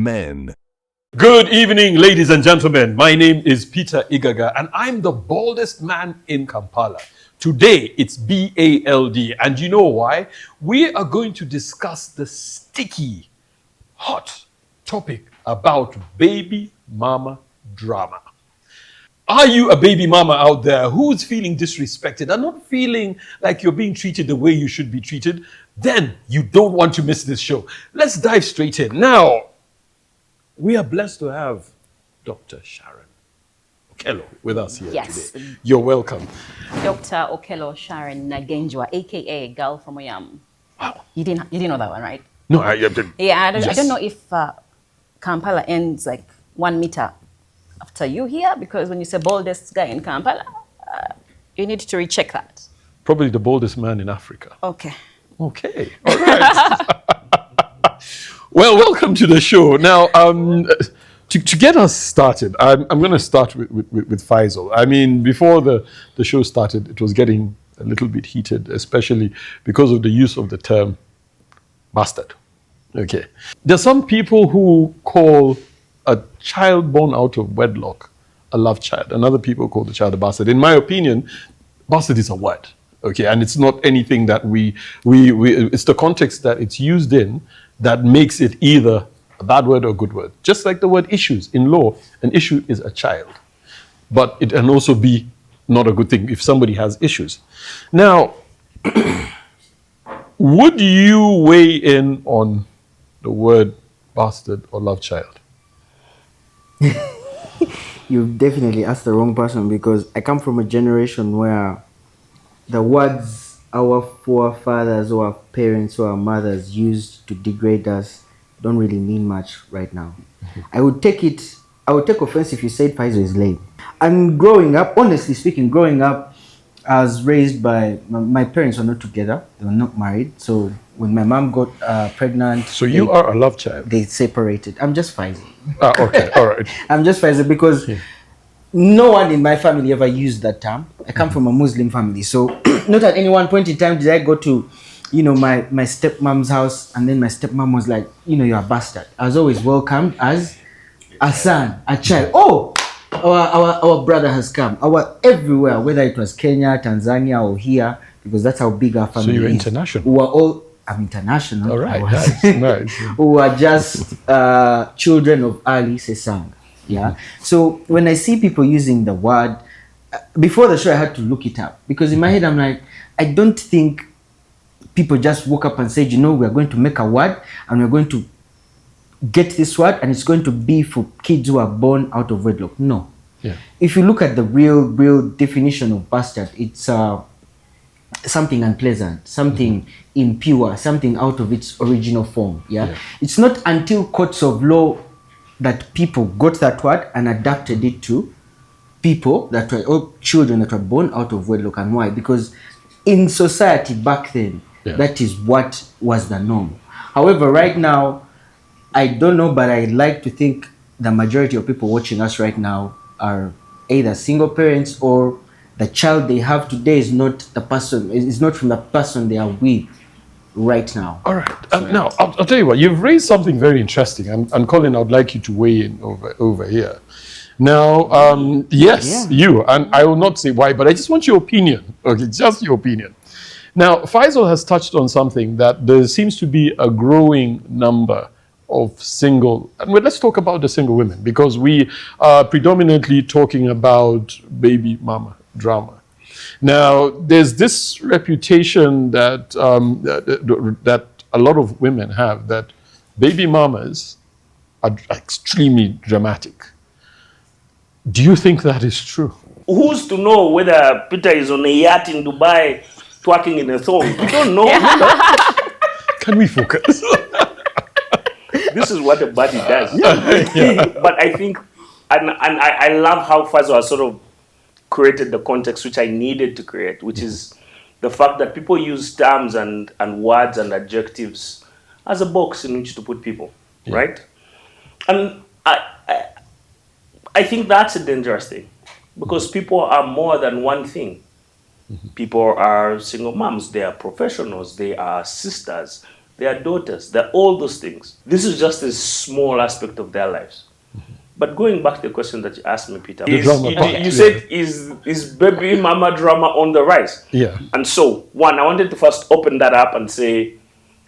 Men. Good evening, ladies and gentlemen. My name is Peter Igaga, and I'm the baldest man in Kampala. Today, it's BALD, and you know why? We are going to discuss the sticky, hot topic about baby mama drama. Are you a baby mama out there who's feeling disrespected and not feeling like you're being treated the way you should be treated? Then you don't want to miss this show. Let's dive straight in. Now, we are blessed to have Dr. Sharon Okello with us here today. You're welcome. Dr. Okello Sharon Nagenjwa, aka Girl from Oyam. Wow. You didn't know that one, right? No, I didn't. Yeah, I don't know if Kampala ends like 1 meter after you here, because when you say baldest guy in Kampala, you need to recheck that. Probably the boldest man in Africa. Okay. Okay, all right. Well, welcome to the show. Now, to get us started, I'm going to start with Faisal. I mean, before the show started, it was getting a little bit heated, especially because of the use of the term bastard. Okay. There's some people who call a child born out of wedlock a love child, and other people call the child a bastard. In my opinion, bastard is a word. Okay, and it's not anything that we it's the context that it's used in that makes it either a bad word or a good word. Just like the word issues. In law, an issue is a child. But it can also be not a good thing if somebody has issues. Now, would you weigh in on the word bastard or love child? You've definitely asked the wrong person, because I come from a generation where the words our forefathers or our parents or our mothers used to degrade us don't really mean much right now. I would take offense if you said Faisal is lame. And growing up, honestly speaking, I was raised by, my parents were not together, they were not married. So when my mom got pregnant. So you are a love child? They separated. I'm just Faisal. Okay, all right. I'm just Faisal because no one in my family ever used that term. I come from a Muslim family, so not at any one point in time did I go to, my stepmom's house, and then my stepmom was like, you're a bastard. I was always welcomed as a son, a child. Oh, our brother has come. Everywhere, whether it was Kenya, Tanzania, or here, because that's how big our family is. So you're international. We are all. I'm international. All right, nice. We are just children of Ali Sesang. Yeah. So when I see people using the word, before the show I had to look it up, because in my head I'm like, I don't think people just woke up and said, we are going to make a word and we're going to get this word and it's going to be for kids who are born out of wedlock. No. Yeah. If you look at the real definition of bastard, it's something unpleasant, something impure, something out of its original form. Yeah. It's not until courts of law that people got that word and adapted it to people that were, or children that were born out of wedlock. And why? Because in society back then, that is what was the norm. However, right now, I don't know, but I like to think the majority of people watching us right now are either single parents, or the child they have today is not from the person they are with right now. All right. Now, I'll tell you what, you've raised something very interesting, and Colin, I'd like you to weigh in over here. Now, you, and I will not say why, but I just want your opinion. Okay, just your opinion. Now, Faisal has touched on something, that there seems to be a growing number of single, and let's talk about the single women, because we are predominantly talking about baby mama drama. Now, there's this reputation that that a lot of women have, that baby mamas are extremely dramatic. Do you think that is true? Who's to know whether Peter is on a yacht in Dubai twerking in a thong? We don't know. Can we focus? This is what a body does. But I think, and I love how Faisal has sort of created the context which I needed to create, which is the fact that people use terms and words and adjectives as a box in which to put people, right? And I think that's a dangerous thing, because people are more than one thing. People are single moms, they are professionals, they are sisters, their daughters, their all those things. This is just a small aspect of their lives. But going back to the question that you asked me, Peter, The drama part, you said, is baby mama drama on the rise? Yeah. And so, one, I wanted to first open that up and say,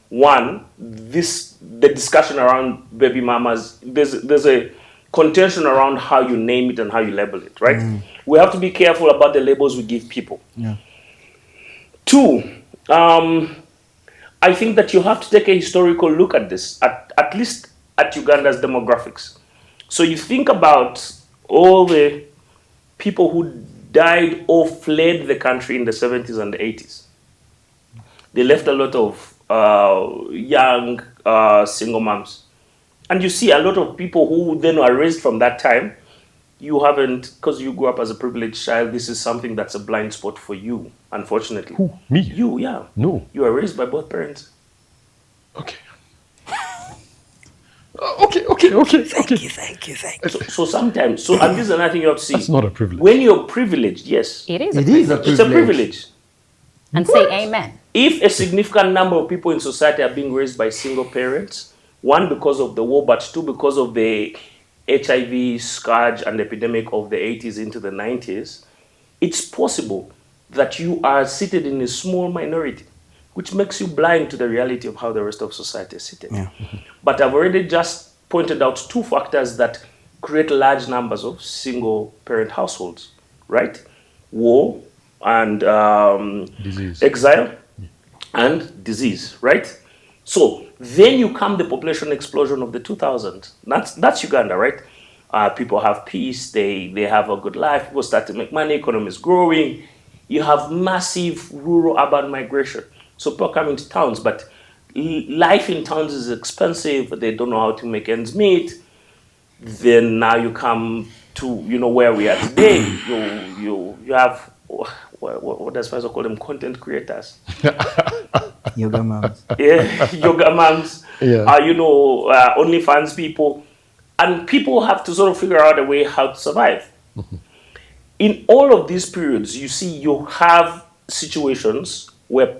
one, the discussion around baby mamas, there's a contention around how you name it and how you label it, right? We have to be careful about the labels we give people. Yeah. Two, I think that you have to take a historical look at this, at least at Uganda's demographics. So you think about all the people who died or fled the country in the 70s and the 80s. They left a lot of young single moms. And you see a lot of people who then were raised from that time. You haven't, because you grew up as a privileged child, this is something that's a blind spot for you, unfortunately. Who? Me? You, yeah. No. You were raised by both parents. Okay. Okay. Thank you. So sometimes, and this is another thing you have to see. That's not a privilege. When you're privileged, yes, It is. It is a it's a privilege. And say amen. If a significant number of people in society are being raised by single parents, one, because of the war, but two, because of the HIV scourge and epidemic of the 80s into the 90s, it's possible that you are seated in a small minority, which makes you blind to the reality of how the rest of society is seated. Yeah. But I've already just pointed out two factors that create large numbers of single parent households, right? War and Disease. exile and disease, right? So then you come the population explosion of the 2000s. That's Uganda, right? People have peace, they have a good life, people start to make money, economy is growing. You have massive rural-urban migration. So people are coming to towns, but life in towns is expensive, they don't know how to make ends meet. Then now you come to, where we are today. You have, what does Faisal call them? Content creators. Yoga moms. Yeah, yoga moms, Yeah. OnlyFans people. And people have to sort of figure out a way how to survive. In all of these periods, you see, you have situations where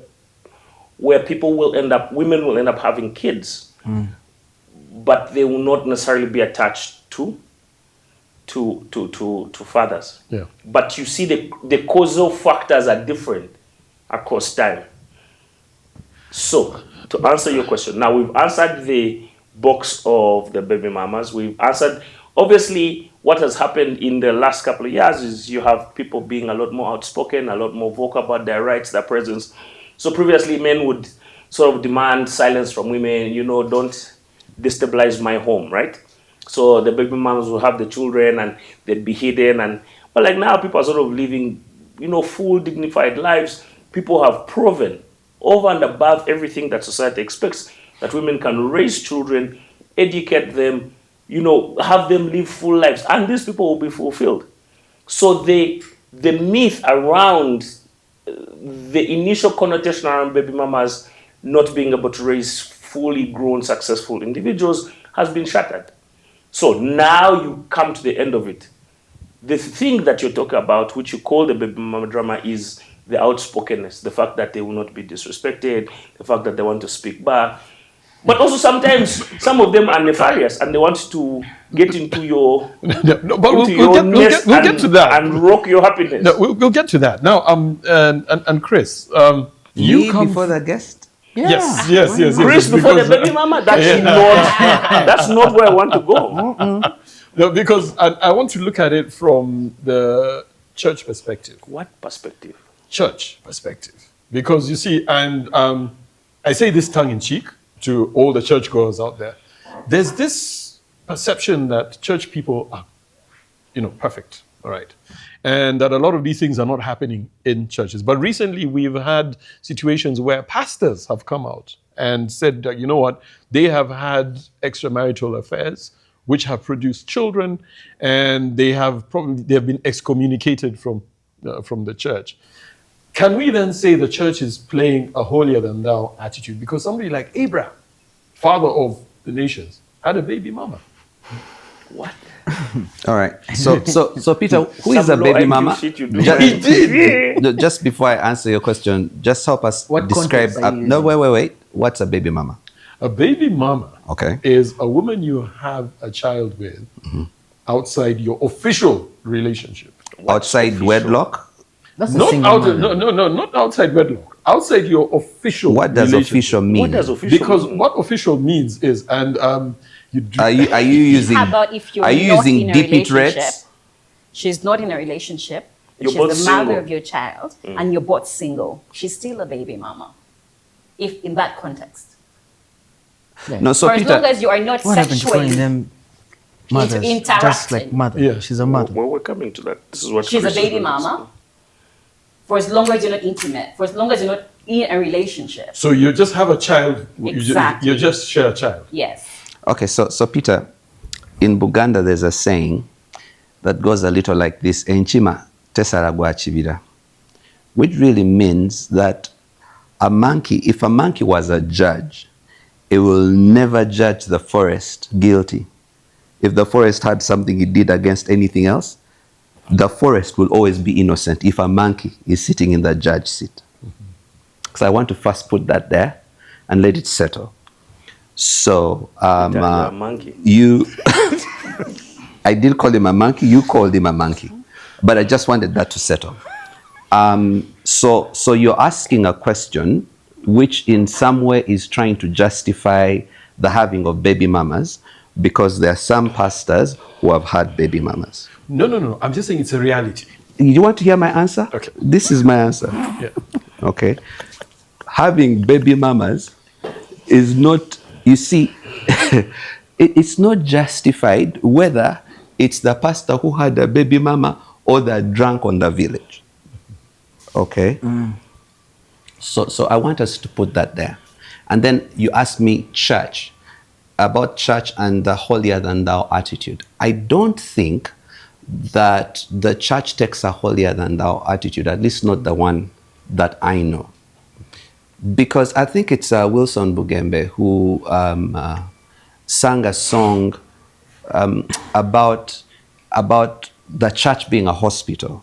women will end up having kids, but they will not necessarily be attached to fathers. Yeah. But you see, the causal factors are different across time. So, to answer your question, now we've answered the box of the baby mamas. We've answered, obviously, what has happened in the last couple of years is you have people being a lot more outspoken, a lot more vocal about their rights, their presence. So previously, men would sort of demand silence from women, don't destabilize my home, right? So the baby mamas will have the children and they'd be hidden. But like now, people are sort of living, full, dignified lives. People have proven over and above everything that society expects that women can raise children, educate them, have them live full lives, and these people will be fulfilled. So the myth around the initial connotation around baby mamas not being able to raise fully grown, successful individuals has been shattered. So now you come to the end of it. The thing that you're talking about, which you call the baby mama drama, is the outspokenness, the fact that they will not be disrespected, the fact that they want to speak back. But also sometimes some of them are nefarious and they want to get into your No, but we'll nest get to that. and rock your happiness. No, we'll get to that. Now, and Chris, You come before the guest? Yeah. Yes. Chris before the because, baby mama, that's not where I want to go. No, because I want to look at it from the church perspective. What perspective? Church perspective. Because you see, and I say this tongue in cheek to all the churchgoers out there. There's this perception that church people are, perfect, all right? And that a lot of these things are not happening in churches. But recently we've had situations where pastors have come out and said that, you know what, they have had extramarital affairs which have produced children, and they have been excommunicated from the church. Can we then say the church is playing a holier-than-thou attitude? Because somebody like Abraham, father of the nations, had a baby mama. What? All right. So Peter, who is a Some low baby IQ mama? shit you do. He did. No, just before I answer your question, just help us What describe. context are you No, wait. what's a baby mama? A baby mama Okay. is a woman you have a child with outside your official relationship. Outside wedlock? That's a Not single mother. not outside wedlock. Outside your official What does relationship. official mean? What does official Because mean? what official means is, and you do. Are you using? How about if you're Are you not using in a DP relationship? threats? She's not in a relationship. You're She's both the mother single. of your child, and you're both single. She's still a baby mama, if in that context. No, so For as long Peter, as you are not What happened to calling sexually, them mothers? interacting. Just like mother. Yeah. She's a mother. Well, we're coming to that. This is what she's a Chris is baby doing. mama. For as long as you're not intimate, for as long as you're not in a relationship. So you just have a child. Exactly. You just share a child. Yes. okay, so Peter, in Buganda there's a saying that goes a little like this: Enchima tesaragwa chibira, which really means that a monkey, if a monkey was a judge, it will never judge the forest guilty. If the forest had something it did against anything else, the forest will always be innocent if a monkey is sitting in the judge seat. So I want to first put that there and let it settle. So You're a monkey. you, I did call him a monkey, you called him a monkey, but I just wanted that to settle. So you're asking a question which in some way is trying to justify the having of baby mamas, because there are some pastors who have had baby mamas. No. I'm just saying it's a reality. You want to hear my answer? Okay. This is my answer. Yeah. Okay. Having baby mamas is not, you see, it's not justified whether it's the pastor who had a baby mama or the drunk on the village. Okay? So I want us to put that there. And then you ask me church, about church and the holier than thou attitude. I don't think that the church takes a holier than thou attitude, at least not the one that I know. Because I think it's Wilson Bugembe who sang a song about the church being a hospital.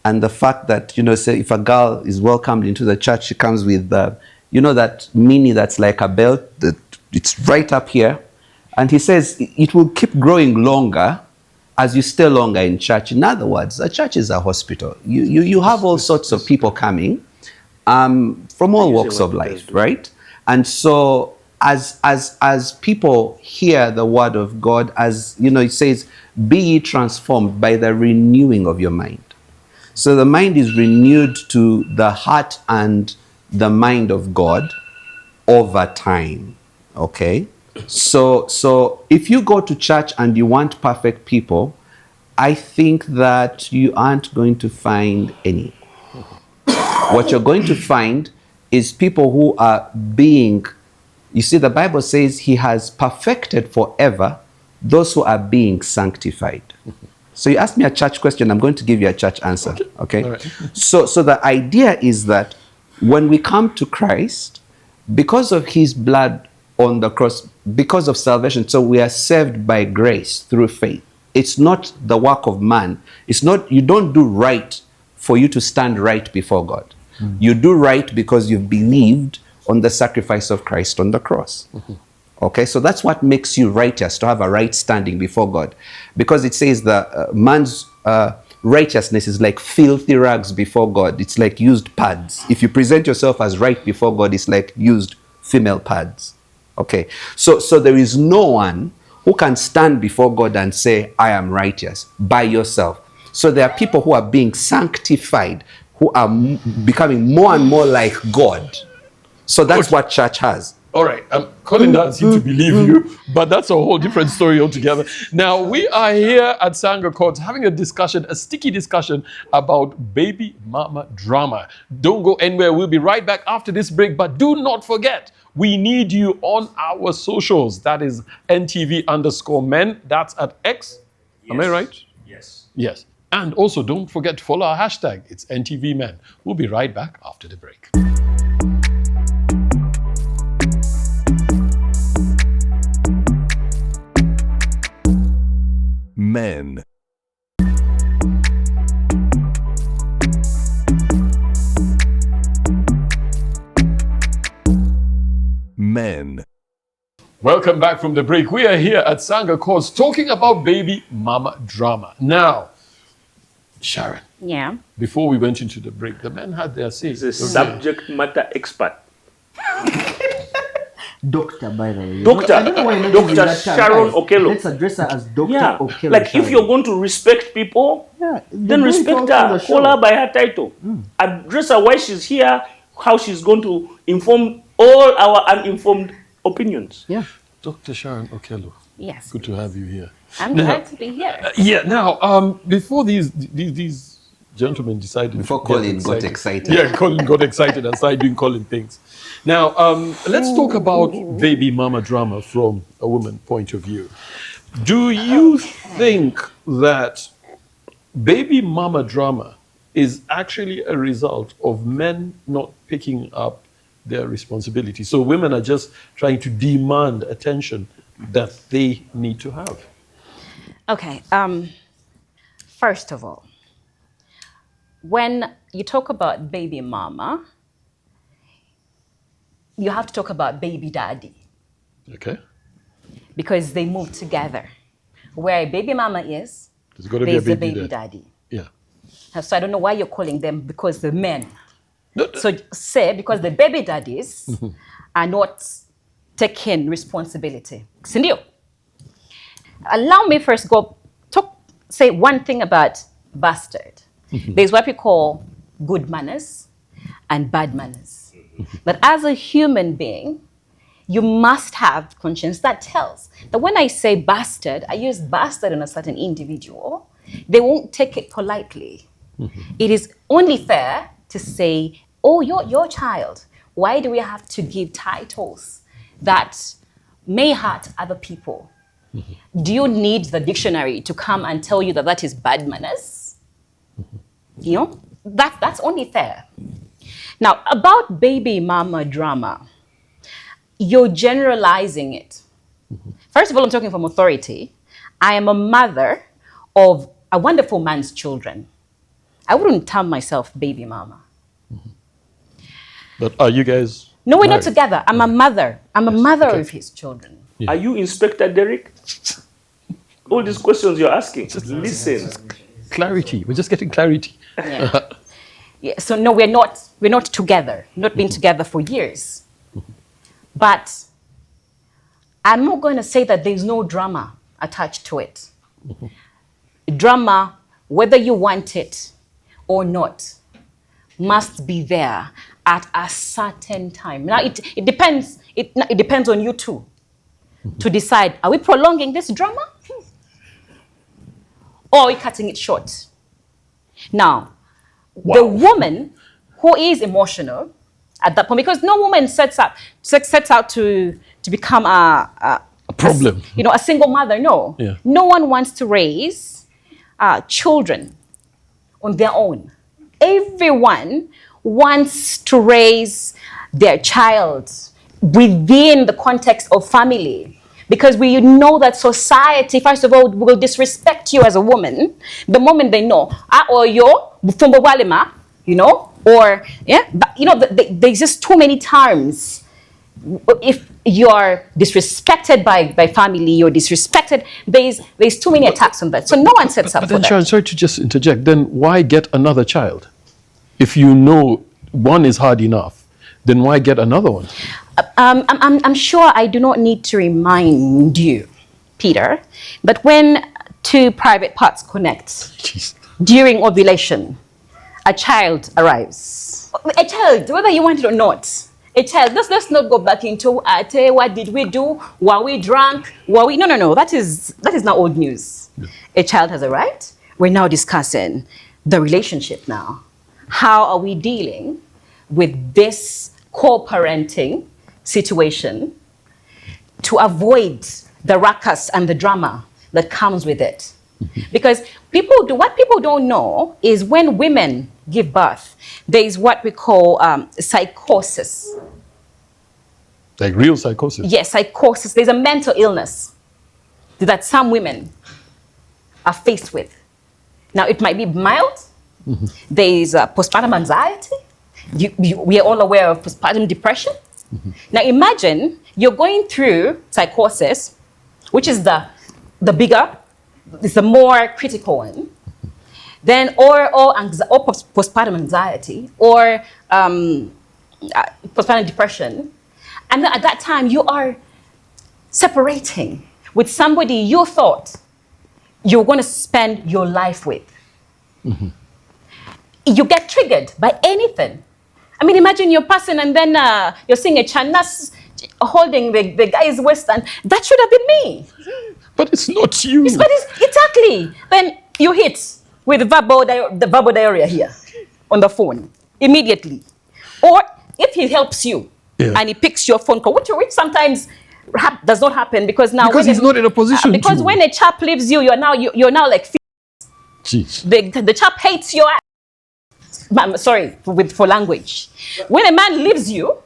And the fact that, say if a girl is welcomed into the church, she comes with, that mini that's like a belt, that it's right up here. And he says it will keep growing longer as you stay longer in church. In other words, a church is a hospital. You have all sorts of people coming from all walks of life, right? And so as people hear the word of God, as it says, be ye transformed by the renewing of your mind. So the mind is renewed to the heart and the mind of God over time. Okay? So if you go to church and you want perfect people, I think that you aren't going to find any. What you're going to find is people who are being, you see, the Bible says he has perfected forever those who are being sanctified. So you ask me a church question, I'm going to give you a church answer. Okay? All right. So the idea is that when we come to Christ, because of his blood on the cross, because of salvation, so we are saved by grace through faith. It's not the work of man. It's not, you don't do right for you to stand right before God. You do right because you've believed on the sacrifice of Christ on the cross. Okay, so that's what makes you righteous, to have a right standing before God. Because it says that man's righteousness is like filthy rags before God. It's like used pads. If you present yourself as right before God, it's like used female pads. Okay, so there is no one who can stand before God and say, I am righteous by yourself. So there are people who are being sanctified, who are becoming more and more like God. So that's what church has. All right, Colin doesn't seem to believe you, but that's a whole different story altogether. Now, we are here at Sangha Courts having a discussion, a sticky discussion about baby mama drama. Don't go anywhere. We'll be right back after this break, but do not forget, we need you on our socials. That is NTV_men. That's at X. Am I right? Yes. Yes. And also, don't forget to follow our hashtag. It's NTV MEN. We'll be right back after the break. Men. Men. Welcome back from the break. We are here at Sanga Course talking about baby mama drama. Now, Sharon, Yeah. before we went into the break, the men had their say. He's a subject matter expert. Doctor, by the way. Doctor, I don't know why you're not Dr. using that term, Sharon guys. Okello. Let's address her as Dr. Yeah, Okello. like if Sharon. you're going to respect people, Yeah, then do it respect also on her. the Call show. her by her title. Address her why she's here, how she's going to inform all our uninformed opinions. Yeah. Dr. Sharon Okello, Yes. good to have you here. I'm glad to be here. Yeah, now, before these gentlemen decided Before to get Colin got excited. Yeah, Colin got excited and started doing Colin things. Now, let's talk about baby mama drama from a woman point of view. Do you think that baby mama drama is actually a result of men not picking up their responsibility? So women are just trying to demand attention that they need to have. Okay. First of all, when you talk about baby mama, you have to talk about baby daddy Okay? because they move together. Where a baby mama is, There's got to be a there's a baby baby dad. daddy. Yeah. So I don't know why you're calling them because the men. No, So say because the baby daddies are not taking responsibility. Sindio. Allow me first say one thing about bastard. There's what we call good manners and bad manners. But as a human being, you must have conscience that tells that when I say bastard, I use bastard on a certain individual, they won't take it politely. It is only fair to say, oh, your child. Why do we have to give titles that may hurt other people? Do you need the dictionary to come and tell you that that is bad manners? You know, that's only fair. Now, about baby mama drama, you're generalizing it. First of all, I'm talking from authority. I am a mother of a wonderful man's children. I wouldn't term myself baby mama. But are you guys? No, we're not married? together. I'm a mother. I'm a mother of his children. Are you Inspector Derek? All these questions you're asking. Listen. Clarity. We're just getting clarity. Yeah. Yeah, so no, we're not together. Not been together for years. But I'm not going to say that there's no drama attached to it. Drama, whether you want it or not, must be there at a certain time. Now it depends. It depends on you too to decide: are we prolonging this drama, or are we cutting it short? Now, the woman who is emotional at that point, because no woman sets out to become a problem. a single mother. No, Yeah. no one wants to raise children on their own. Everyone wants to raise their child within the context of family. Because we know that society, first of all, will disrespect you as a woman the moment they know, or yo, bufumbo walema, or, yeah, but, there's just too many terms. If you're disrespected by family, you're disrespected, there's too many attacks on that. So no one sets up But for then, that. Sharon, sorry to just interject. Then why get another child? If you know one is hard enough, then why get another one? I'm sure I do not need to remind you, Peter, but when two private parts connect Jeez. during ovulation, a child arrives. A child, whether you want it or not. A child. Let's not go back into what did we do? Were we drunk? No. That is not old news. Yeah. A child has arrived. We're now discussing the relationship now. How are we dealing with this co-parenting situation to avoid the ruckus and the drama that comes with it? Because what people don't know is when women give birth, there is what we call psychosis. Like real psychosis? Yes, psychosis. There's a mental illness that some women are faced with. Now, it might be mild. There is postpartum anxiety. We are all aware of postpartum depression. Now imagine you're going through psychosis, which is the bigger, it's the more critical one. Then or postpartum anxiety or postpartum depression. And then at that time you are separating with somebody you thought you're going to spend your life with. You get triggered by anything. I mean, imagine you're passing and then you're seeing a chanas holding the guy's waist, and that should have been me. But it's not you. Exactly. Then you hit with the verbal diarrhea here on the phone immediately. Or if he helps you and he picks your phone call, which sometimes does not happen because he's not in a position because to. when a chap leaves you, you're now like Jeez. the chap hates your ass. Sorry for language. When a man leaves you,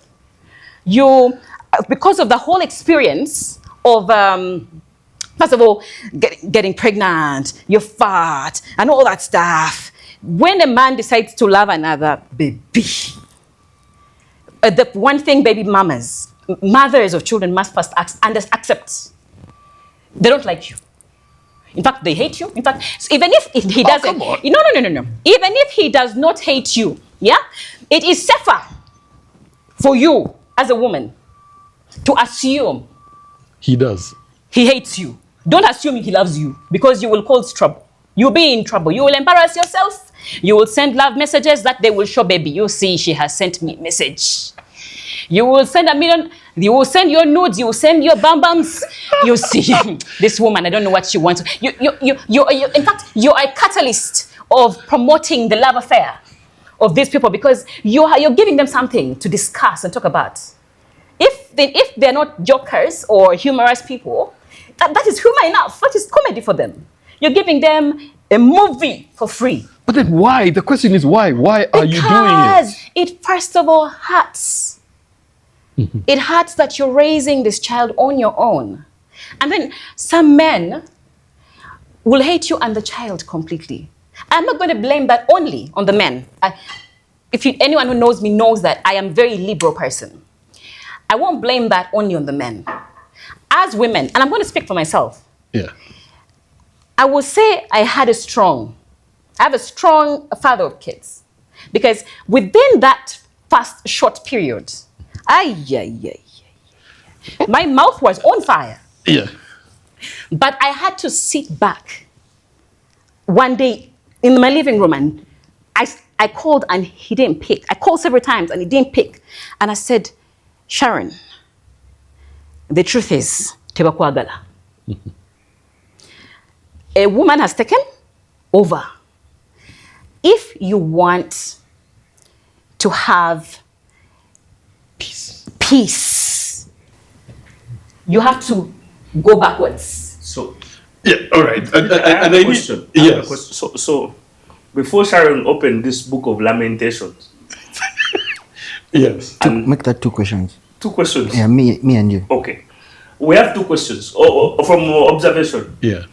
because of the whole experience of first of all getting pregnant, you're fat and all that stuff. When a man decides to love another baby, the one thing baby mamas, mothers of children must first accept, they don't like you. In fact, they hate you. In fact, even if he doesn't, come on. no. Even if he does not hate you, it is safer for you as a woman to assume He does. he hates you. Don't assume he loves you, because you will cause trouble. You'll be in trouble. You will embarrass yourself. You will send love messages that they will show, baby, you see, she has sent me a message. You will send you will send your nudes, you will send your bum-bums. You see, this woman, I don't know what she wants. In fact, you're a catalyst of promoting the love affair of these people, because you're giving them something to discuss and talk about. If they're not jokers or humorous people, that is humor enough. That is comedy for them. You're giving them a movie for free. But then why? The question is why? Why are you doing it? Because it first of all hurts. It hurts that you're raising this child on your own. And then some men will hate you and the child completely. I'm not going to blame that only on the men. Anyone who knows me knows that I am a very liberal person. I won't blame that only on the men. As women, and I'm going to speak for myself, I will say I have a strong father of kids. Because within that fast, short period, my mouth was on fire. Yeah. But I had to sit back one day in my living room, and I called and he didn't pick. I called several times and he didn't pick. And I said, Sharon, the truth is, tebakwagala. A woman has taken over. If you want to have peace, you have to go backwards. So, All right. I have a question. Yes. So, before Sharon opened this book of Lamentations, Yes. Make that 2 questions. 2 questions. Yeah, me and you. Okay. We have 2 questions from observation. Yeah.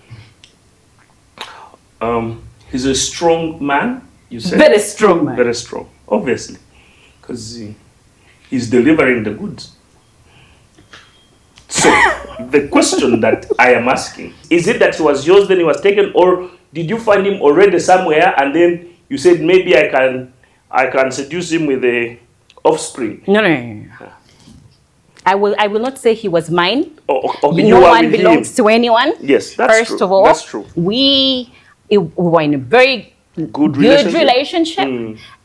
He's a strong man, you said? Very strong man. Very strong, obviously. Because he's delivering the goods. So, the question that I am asking, is it that he was yours, then he was taken, or did you find him already somewhere and then you said, maybe I can seduce him with the offspring? No. I will not say he was mine. Okay, No one belongs to anyone. Yes, that's true. First of all, That's true. We were in a very Good relationship.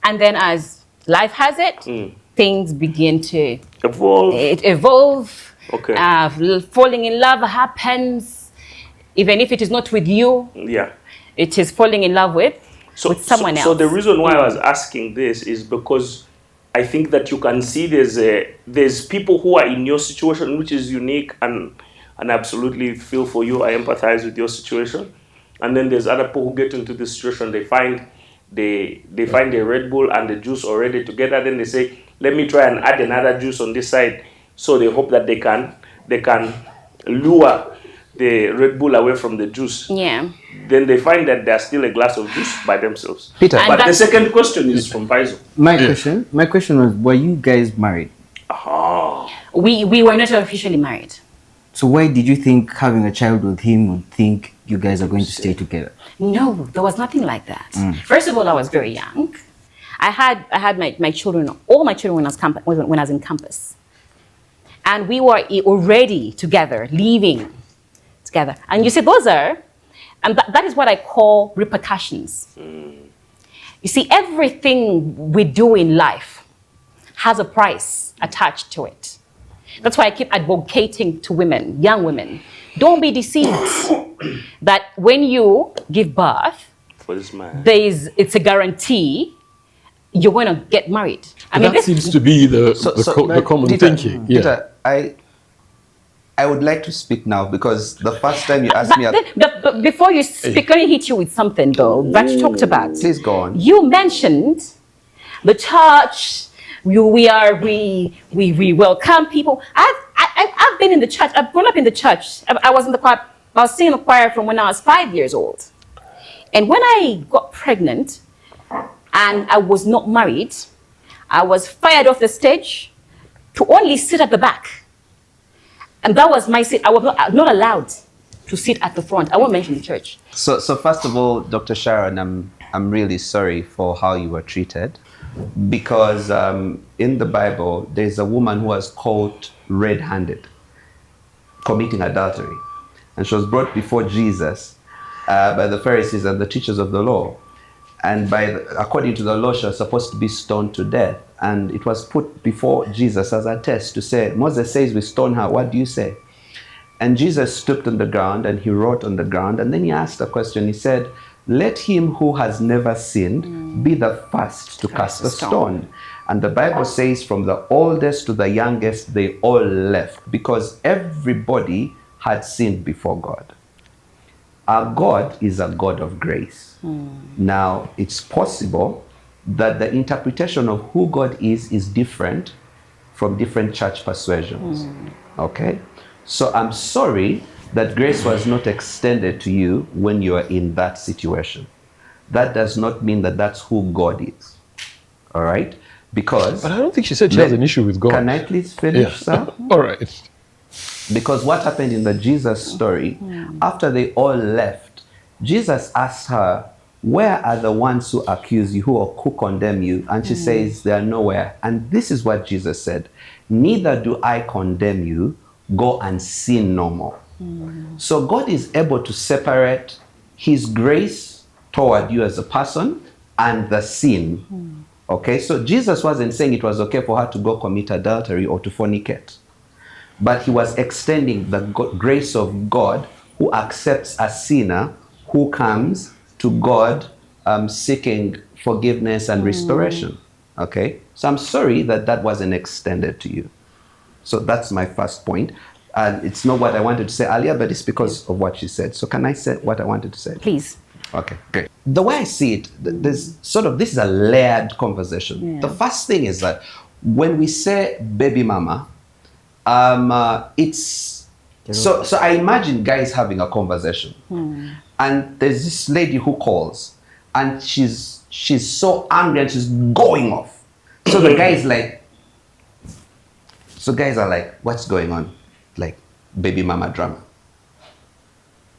And then as life has it, things begin to evolve. Okay. Falling in love happens, even if it is not with you. Yeah. It is falling in love with someone else. So the reason why I was asking this is because I think that you can see there's people who are in your situation, which is unique, and absolutely feel for you. I empathize with your situation. And then there's other people who get into this situation. They find a Red Bull and the juice already together. Then they say, let me try and add another juice on this side. So they hope that they can lure the Red Bull away from the juice. Yeah. Then they find that there's still a glass of juice by themselves. Peter. But the second question is from Paizo. My question was, were you guys married? Ah. We were not officially married. So why did you think having a child with him would think you guys are going to stay together? No, there was nothing like that. First of all, I was very young. I had my children, all my children when I was in campus. And we were already together, living together. And you see, and that is what I call repercussions. You see, everything we do in life has a price attached to it. That's why I keep advocating to women, young women, don't be deceived that when you give birth, For this man. it's a guarantee you're going to get married. That seems to be the common Peter, thinking. Yeah. Peter, I would like to speak now because the first time you asked me... But before you speak, let me hit you with something though that you talked about. Please go on. You mentioned the church. We welcome people. I've been in the church. I've grown up in the church. I was in the choir. I was singing the choir from when I was 5 years old. And when I got pregnant and I was not married, I was fired off the stage to only sit at the back. And that was my seat. I was not allowed to sit at the front. I won't mention the church. So first of all, Dr. Sharon, I'm really sorry for how you were treated, because in the Bible, there's a woman who was caught red-handed, committing adultery. And she was brought before Jesus by the Pharisees and the teachers of the law. And according to the law, she was supposed to be stoned to death. And it was put before Jesus as a test to say, Moses says we stone her, what do you say? And Jesus stooped on the ground and he wrote on the ground. And then he asked a question. He said, let him who has never sinned be the first to cast a stone. And the Bible says from the oldest to the youngest, they all left because everybody had sinned before God. Our God is a God of grace. Now, it's possible that the interpretation of who God is different from different church persuasions. Okay? So I'm sorry that grace was not extended to you when you are in that situation. That does not mean that that's who God is. All right? Because... But I don't think she said she has an issue with God. Can I please finish, sir? All right. Because what happened in the Jesus story, after they all left, Jesus asked her, where are the ones who accuse you, who condemn you? And she says, they are nowhere. And this is what Jesus said, neither do I condemn you, go and sin no more. So God is able to separate his grace toward you as a person and the sin. Okay, so Jesus wasn't saying it was okay for her to go commit adultery or to fornicate. But he was extending the grace of God who accepts a sinner who comes to God seeking forgiveness and restoration. Okay, so I'm sorry that that wasn't extended to you. So that's my first point. And it's not what I wanted to say earlier, but it's because of what she said. So can I say what I wanted to say? Please. Okay, great. The way I see it, there's this is a layered conversation. The first thing is that when we say baby mama, it's so I imagine guys having a conversation, and there's this lady who calls, and she's so angry and she's going off. So the guy is like, guys are like, what's going on? Like baby mama drama.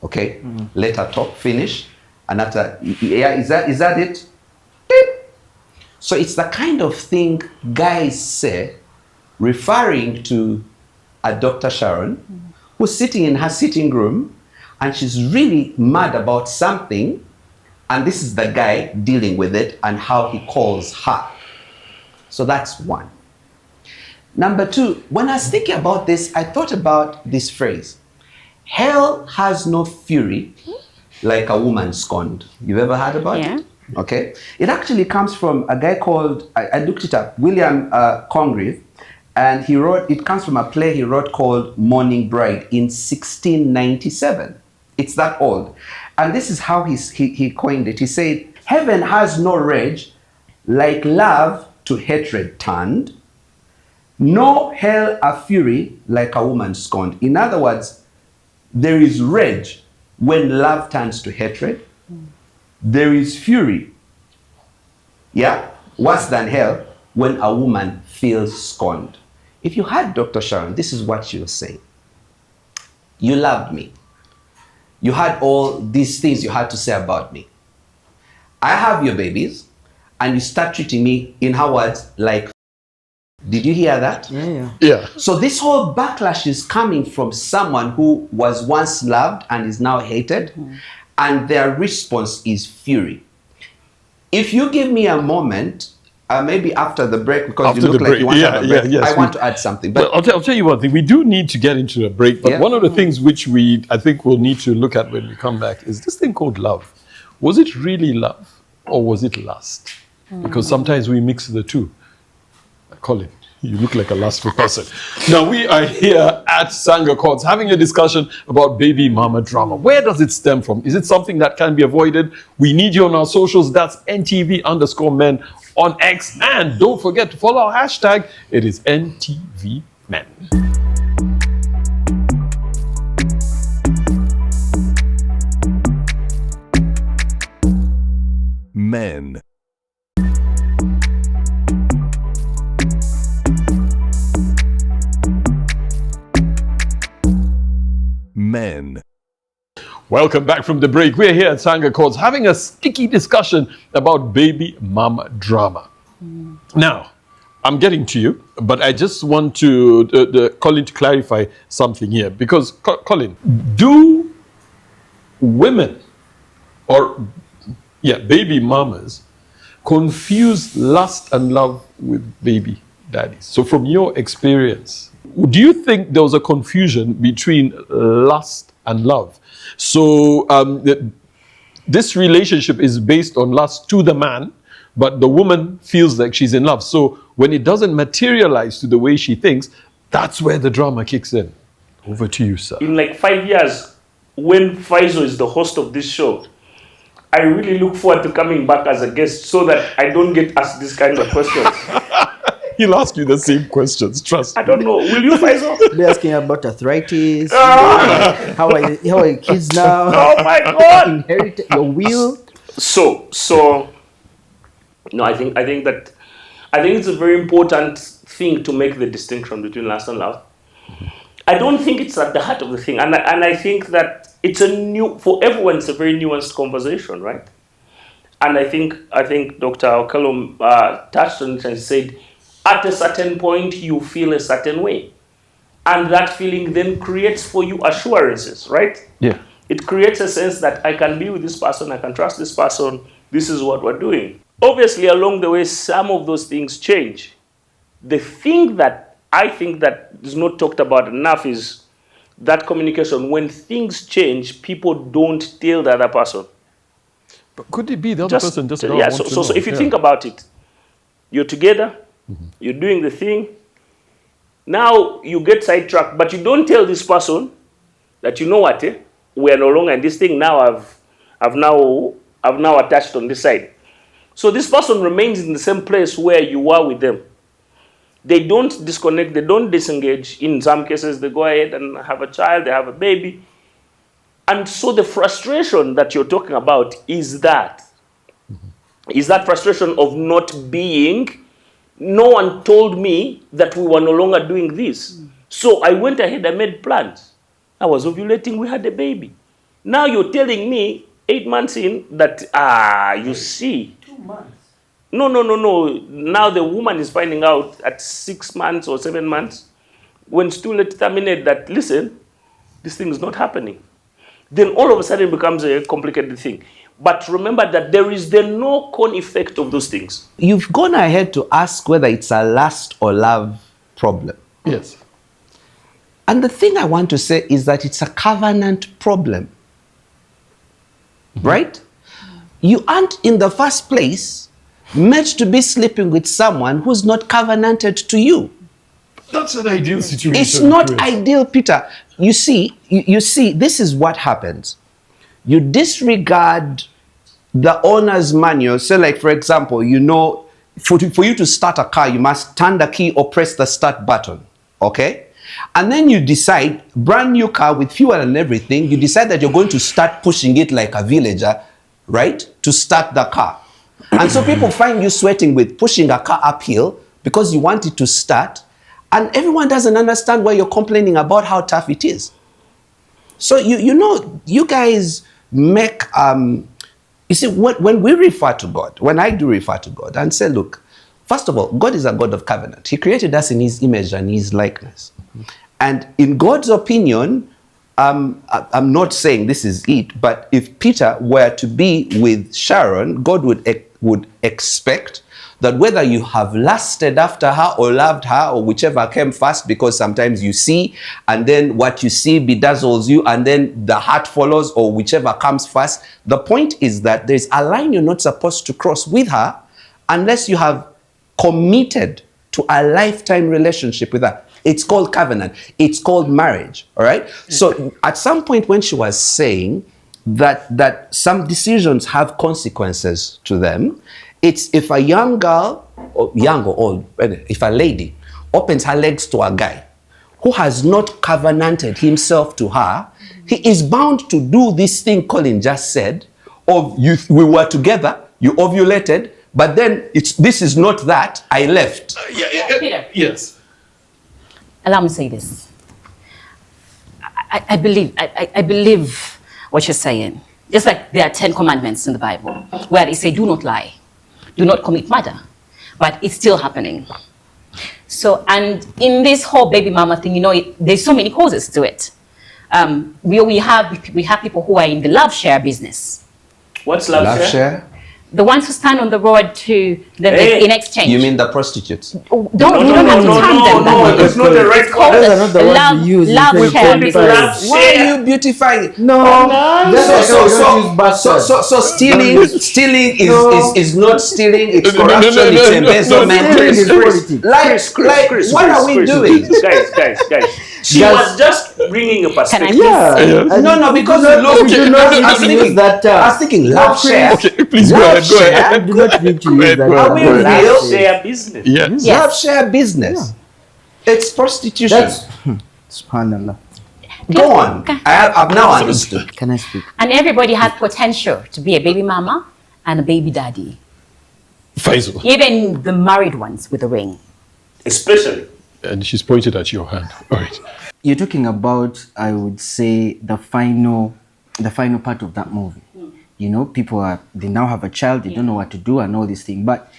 Okay, let her talk, finish, and after, yeah, is that it? Beep. So it's the kind of thing guys say, referring to a Dr. Sharon, who's sitting in her sitting room, and she's really mad about something, and this is the guy dealing with it and how he calls her. So that's one. Number two, when I was thinking about this, I thought about this phrase, hell has no fury like a woman scorned. You've ever heard about it? Okay. It actually comes from a guy called, I looked it up, William Congreve, and he wrote, it comes from a play he wrote called Morning Bride in 1697. It's that old. And this is how he coined it. He said, heaven has no rage like love to hatred turned, no hell a fury like a woman scorned. In other words, there is rage when love turns to hatred. There is fury, worse than hell, when a woman feels scorned. if you had Dr. Sharon, this is what she was saying. You loved me. You had all these things you had to say about me. I have your babies, and you start treating me, in her words, like. Did you hear that? Yeah. So this whole backlash is coming from someone who was once loved and is now hated, and their response is fury. If you give me a moment, maybe after the break, because After you look the like break. you want to have a break, Yes, I want to add something. But Well, I'll tell you one thing. We do need to get into a break, but Yeah. one of the things which I think we'll need to look at when we come back is this thing called love. Was it really love or was it lust? Because sometimes we mix the two. Colin, you look like a lustful person. Now, we are here at Sanga Courts having a discussion about baby mama drama. Where does it stem from? Is it something that can be avoided? We need you on our socials. That's NTV_men on X. And don't forget to follow our hashtag. It is NTV Men. Men. Men. Welcome back from the break. We're here at Sanga Courts having a sticky discussion about baby mama drama. Now, I'm getting to you, but I just want to Colin to clarify something here, because Colin, do women baby mamas confuse lust and love with baby daddies? So from your experience, do you think there was a confusion between lust and love? So this relationship is based on lust to the man, but the woman feels like she's in love. So when it doesn't materialize to the way she thinks, that's where the drama kicks in. Over to you, sir. In like 5 years, when Faisal is the host of this show, I really look forward to coming back as a guest so that I don't get asked this kind of questions. He'll ask you the same questions, trust I me. don't know. Will you, Faisal? They're asking about arthritis. How are your kids now? Oh my God! Inherit your will. So, no, I think it's a very important thing to make the distinction between lust and love. I don't think it's at the heart of the thing, and I think that for everyone, it's a very nuanced conversation, right? And I think Dr. Okello touched on it and said, at a certain point, you feel a certain way. And that feeling then creates for you assurances, right? Yeah. It creates a sense that I can be with this person, I can trust this person, this is what we're doing. Obviously, along the way, some of those things change. The thing that I think that is not talked about enough is that communication. When things change, people don't tell the other person. But could it be the other person just yeah, so if you think about it, you're together, you're doing the thing, now you get sidetracked, but you don't tell this person that, you know what, we are no longer in this thing, now I've now attached on this side. So this person remains in the same place where you are with them. They don't disconnect, they don't disengage. In some cases, they go ahead and have a child, they have a baby. And so the frustration that you're talking about is that frustration of not being. No one told me that we were no longer doing this. So I went ahead and made plans. I was ovulating, we had a baby. Now you're telling me 8 months in that, you see. 2 months. No. Now the woman is finding out at 6 months or 7 months, when it's too late to terminate, that, listen, this thing is not happening. Then all of a sudden it becomes a complicated thing. But remember that there is the knock-on effect of those things. you've gone ahead to ask whether it's a lust or love problem. Yes. And the thing I want to say is that it's a covenant problem. Right? You aren't in the first place meant to be sleeping with someone who's not covenanted to you. That's an ideal situation. It's not Chris. ideal, Peter. You see, this is what happens. You disregard the owner's manual. So like, for example, for you to start a car, you must turn the key or press the start button, okay? And then you decide, brand new car with fuel and everything, you decide that you're going to start pushing it like a villager, right? To start the car. And so people find you sweating with pushing a car uphill because you want it to start. And everyone doesn't understand why you're complaining about how tough it is. So you know, you guys make, you see, when we refer to God, when I do refer to God and say, look, first of all, God is a God of covenant. He created us in his image and his likeness. And in God's opinion, I'm not saying this is it, but if Peter were to be with Sharon, God would expect that whether you have lusted after her or loved her or whichever came first, because sometimes you see and then what you see bedazzles you and then the heart follows, or whichever comes first. The point is that there's a line you're not supposed to cross with her unless you have committed to a lifetime relationship with her. It's called covenant. It's called marriage. All right. So at some point when she was saying that some decisions have consequences to them, it's if a young girl, or young or old, if a lady opens her legs to a guy who has not covenanted himself to her, he is bound to do this thing Colin just said of we were together, you ovulated, but then this is not that, I left. Peter. Yes. Allow me to say this. I believe what you're saying. Just like there are 10 commandments in the Bible where they say, do not lie, do not commit murder, but it's still happening. So, and in this whole baby mama thing, you know, there's so many causes to it. We have people who are in the love share business. What's love share? The ones who stand on the road to in exchange. You mean the prostitutes? Don't have to term them that way. It's not the right It's called Those are not the ones love, we use in love share 2025. business. Why are you beautifying it? No, that's why we don't use bastard. So stealing is not stealing, it's corruption, it's embezzlement. Stealing is politics. Chris, what are we doing? Guys. She was just bringing a Can I perspective. please? No, because we do not I was need to use thinking that term. I was thinking love share. Okay, please go ahead. Go ahead. I do not need to use that Are we term. real? Love share business. Yes. Yes. Love share business. It's prostitution. That's subhanallah. Go on. Okay. I've now understood. Can I speak? And everybody has potential to be a baby mama and a baby daddy. Faisal. Even the married ones with a ring. Especially. And she's pointed at your hand. All right. You're talking about, I would say, the final part of that movie. You know, they now have a child, they don't know what to do and all these things. But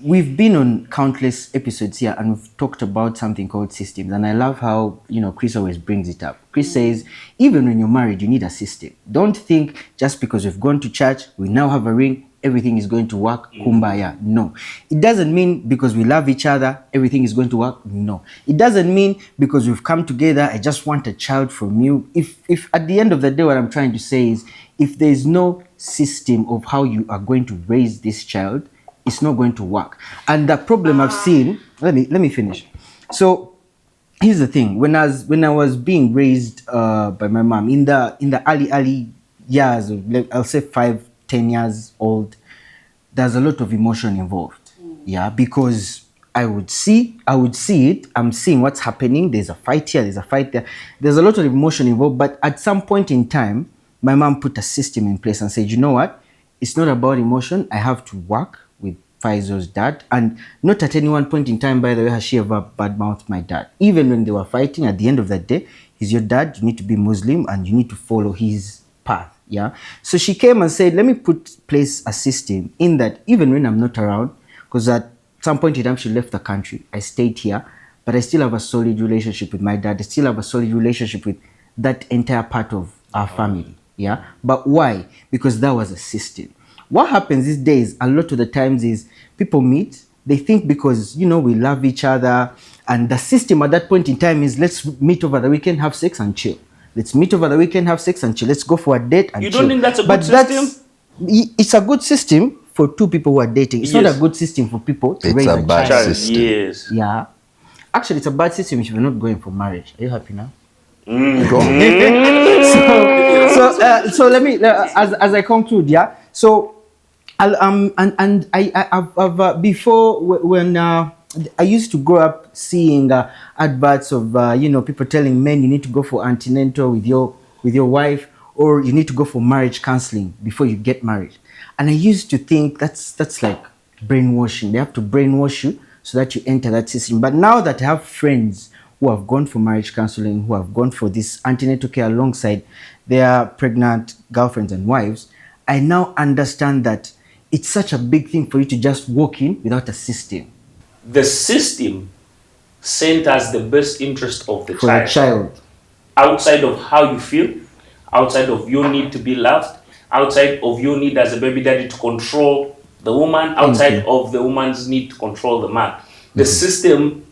we've been on countless episodes here and we've talked about something called systems. And I love how, you know, Chris always brings it up. Chris says, even when you're married, you need a system. Don't think just because we've gone to church, we now have a ring, everything is going to work, kumbaya. No. It doesn't mean because we love each other, everything is going to work. No. It doesn't mean because we've come together, I just want a child from you. If at the end of the day, what I'm trying to say is, if there is no system of how you are going to raise this child, it's not going to work. And the problem I've seen, let me finish. So here's the thing. When I was being raised by my mom in the early years of, I'll say 5-10 years old, there's a lot of emotion involved. Yeah, because I would see it. I'm seeing what's happening. There's a fight here. There's a fight there. There's a lot of emotion involved. But at some point in time, my mom put a system in place and said, you know what? It's not about emotion. I have to work with Faisal's dad. And not at any one point in time, by the way, has she ever badmouthed my dad. Even when they were fighting, at the end of the day, he's your dad. You need to be Muslim and you need to follow his path. Yeah. So she came and said, let me place a system in that even when I'm not around, because at some point in time she left the country, I stayed here, but I still have a solid relationship with my dad. I still have a solid relationship with that entire part of our family. Yeah. But why? Because that was a system. What happens these days, a lot of the times is people meet, they think because, you know, we love each other, and the system at that point in time is let's meet over the weekend, have sex and chill. Let's meet over the weekend, have sex and chill. Let's go for a date and chill. You don't think that's a good system? It's a good system for two people who are dating. It's not a good system for people to raise a bad child. system. Yes. Yeah. Actually, it's a bad system if you're not going for marriage. Are you happy now? Go on. So let me, as I conclude, yeah. So, I've before when I used to grow up seeing adverts of people telling men you need to go for antenatal with your wife, or you need to go for marriage counseling before you get married. And I used to think that's like brainwashing. They have to brainwash you so that you enter that system. But now that I have friends who have gone for marriage counseling, who have gone for this antenatal care alongside their pregnant girlfriends and wives, I now understand that it's such a big thing for you to just walk in without a system. The system centers the best interest of the For the child. outside of how you feel, outside of your need to be loved, outside of your need as a baby daddy to control the woman, outside of the woman's need to control the man. The system,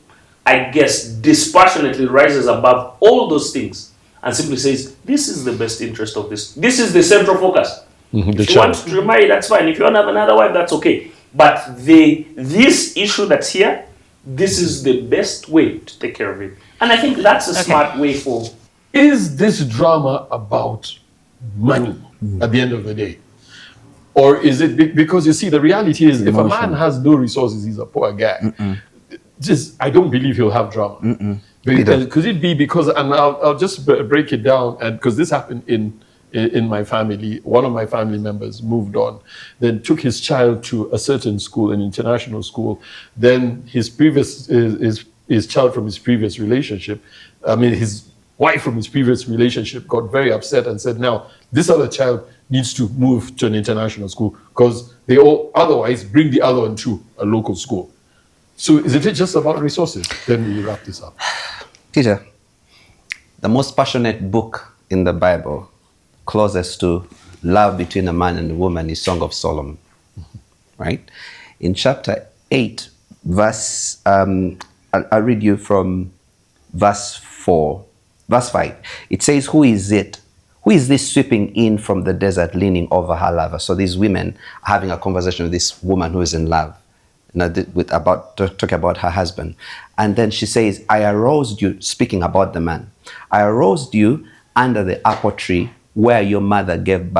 I guess, dispassionately rises above all those things and simply says, this is the best interest of this. This is the central focus. If you want to remarry, that's fine. If you want to have another wife, that's okay. But this issue that's here, this is the best way to take care of it. And I think that's a smart way for... Is this drama about money at the end of the day? Or is it because you see, the reality is if a man has no resources, he's a poor guy. Just, I don't believe he'll have drama. Could it be because, and I'll just break it down, and because this happened in my family, one of my family members moved on, then took his child to a certain school, an international school. Then his child from his previous relationship, his wife from his previous relationship got very upset and said, now this other child needs to move to an international school because they all otherwise bring the other one to a local school. So is it just about resources? Then we wrap this up. Peter, the most passionate book in the Bible, closest to love between a man and a woman, is Song of Solomon, right? In chapter 8, verse, I'll read you from verse 5. It says, who is it? Who is this sweeping in from the desert leaning over her lover? So these women are having a conversation with this woman who is in love, talking about her husband. And then she says, I aroused you, speaking about the man, I aroused you under the apple tree where your mother gave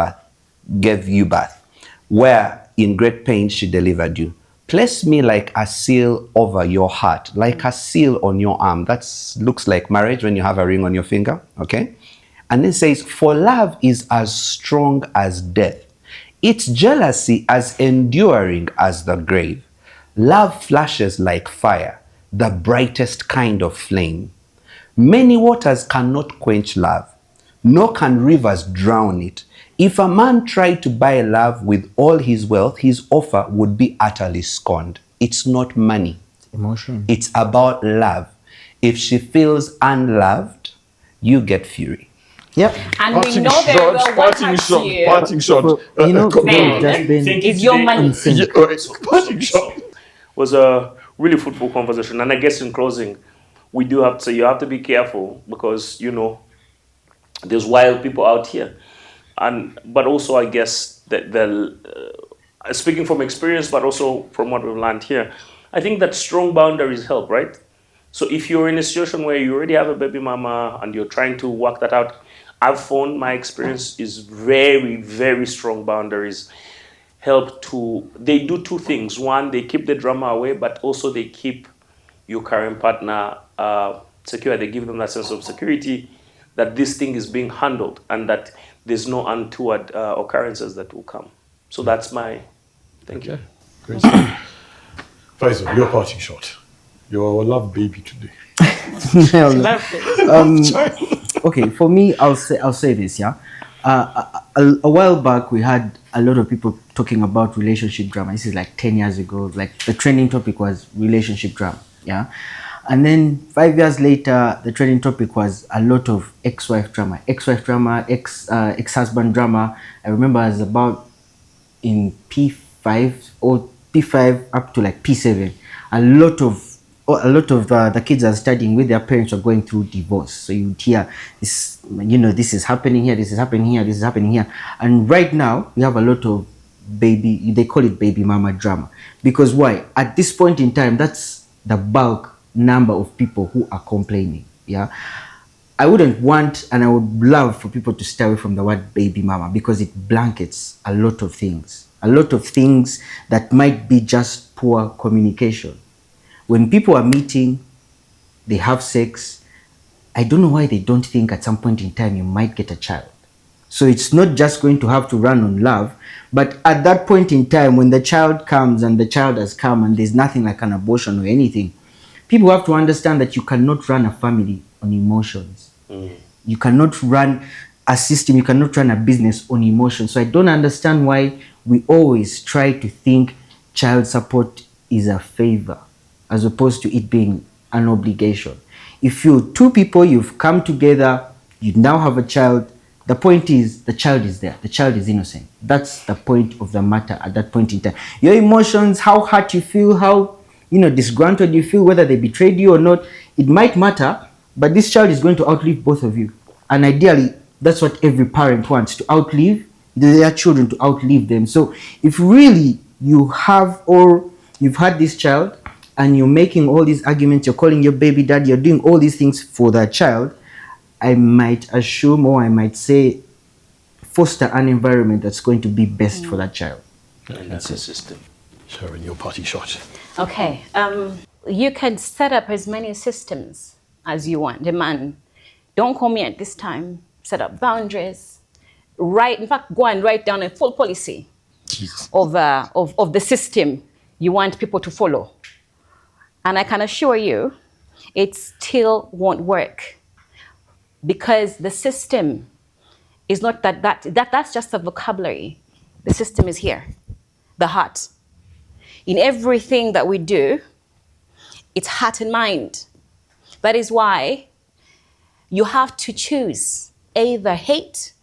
you birth, where in great pain she delivered you. Place me like a seal over your heart, like a seal on your arm. That looks like marriage when you have a ring on your finger, okay? And it says, for love is as strong as death, its jealousy as enduring as the grave. Love flashes like fire, the brightest kind of flame. Many waters cannot quench love, nor can rivers drown it. If a man tried to buy love with all his wealth, his offer would be utterly scorned. It's not money. Emotion. It's about love. If she feels unloved, you get fury. Yep. And we know very well what hurts you. Parting shot. You know, Man, just been is your money. Parting shot. Was a really fruitful conversation. And I guess in closing, we do have to say you have to be careful because, there's wild people out here. But also, I guess, that speaking from experience, but also from what we've learned here, I think that strong boundaries help, right? So if you're in a situation where you already have a baby mama and you're trying to work that out, I've found my experience is very, very strong boundaries they do two things. One, they keep the drama away, but also they keep your current partner secure. They give them that sense of security that this thing is being handled and that there's no untoward occurrences that will come. So that's my thank you. Great stuff. Faisal, your parting shot. You're a love baby today. Okay, for me, I'll say this, yeah. A while back, we had a lot of people talking about relationship drama. This is like 10 years ago. Like the trending topic was relationship drama, yeah. And then 5 years later, the trending topic was a lot of ex-wife drama, ex-husband drama. I remember I was about in P5 or P5 up to like P7. A lot of the kids are studying with their parents are going through divorce. So you hear this, this is happening here, this is happening here, this is happening here. And right now, we have a lot of they call it baby mama drama. Because why? At this point in time, that's the bulk number of people who are complaining, yeah? I wouldn't want, and I would love for people to stay away from the word baby mama because it blankets a lot of things that might be just poor communication. When people are meeting, they have sex, I don't know why they don't think at some point in time you might get a child. So it's not just going to have to run on love, but at that point in time, when the child comes and the child has come and there's nothing like an abortion or anything, people have to understand that you cannot run a family on emotions. You cannot run a system, you cannot run a business on emotions. So I don't understand why we always try to think child support is a favor as opposed to it being an obligation. If you're two people, you've come together, you now have a child, the point is the child is there, the child is innocent. That's the point of the matter at that point in time. Your emotions, how hurt you feel, how disgruntled you feel, whether they betrayed you or not, it might matter, but this child is going to outlive both of you. And ideally, that's what every parent wants, to outlive their children, to outlive them. So if really you have, or you've had this child and you're making all these arguments, you're calling your baby dad, you're doing all these things for that child, I might assume, or I might say, foster an environment that's going to be best for that child. And that's a system. Sharon, your party shot. Okay. You can set up as many systems as you want. The man, don't call me at this time. Set up boundaries. In fact, go and write down a full policy of the system you want people to follow. And I can assure you, it still won't work, because the system is not that's just a vocabulary. The system is here, the heart. In everything that we do, it's heart and mind. That is why you have to choose either hate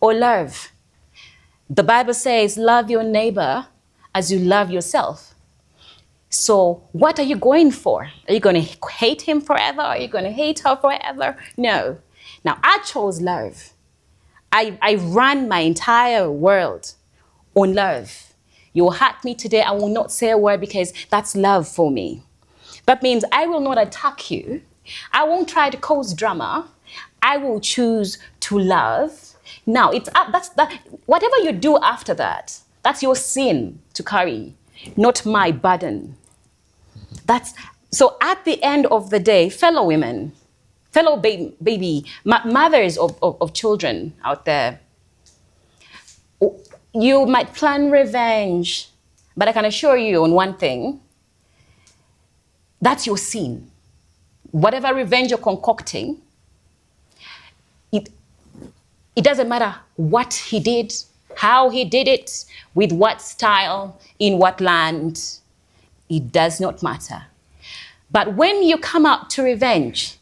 or love. The Bible says, love your neighbor as you love yourself. So what are you going for? Are you going to hate him forever? Are you going to hate her forever? No. Now, I chose love. I ran my entire world on love. You will hurt me today, I will not say a word, because that's love for me. That means I will not attack you. I won't try to cause drama. I will choose to love. Now, whatever you do after that, that's your sin to carry, not my burden. So at the end of the day, fellow women, fellow mothers of children out there, you might plan revenge, but I can assure you on one thing, that's your sin. Whatever revenge you're concocting, it doesn't matter what he did, how he did it, with what style, in what land, it does not matter. But when you come out to revenge,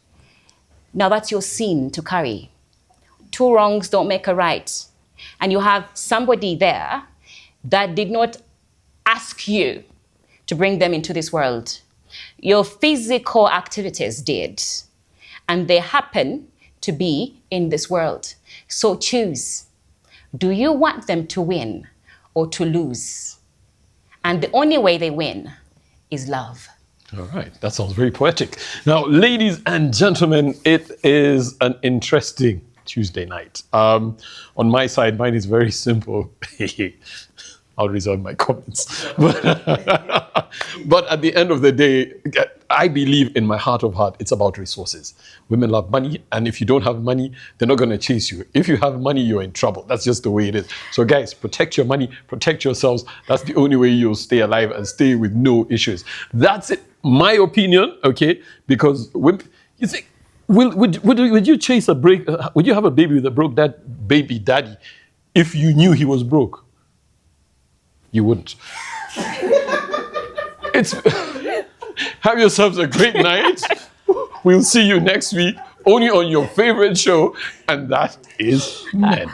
now that's your sin to carry. Two wrongs don't make a right. And you have somebody there that did not ask you to bring them into this world. Your physical activities did, and they happen to be in this world. So choose. Do you want them to win or to lose? And the only way they win is love. All right, that sounds very poetic. Now, ladies and gentlemen, it is an interesting Tuesday night. On my side, mine is very simple. I'll reserve my comments. But at the end of the day, I believe in my heart of heart, it's about resources. Women love money, and if you don't have money, they're not going to chase you. If you have money, you're in trouble. That's just the way it is. So guys, protect your money, protect yourselves. That's the only way you'll stay alive and stay with no issues. That's it. My opinion, okay? Because you think, would you chase would you have a baby with a broke baby daddy if you knew he was broke? You wouldn't. Have yourselves a great night. We'll see you next week, only on your favorite show, and that is Men.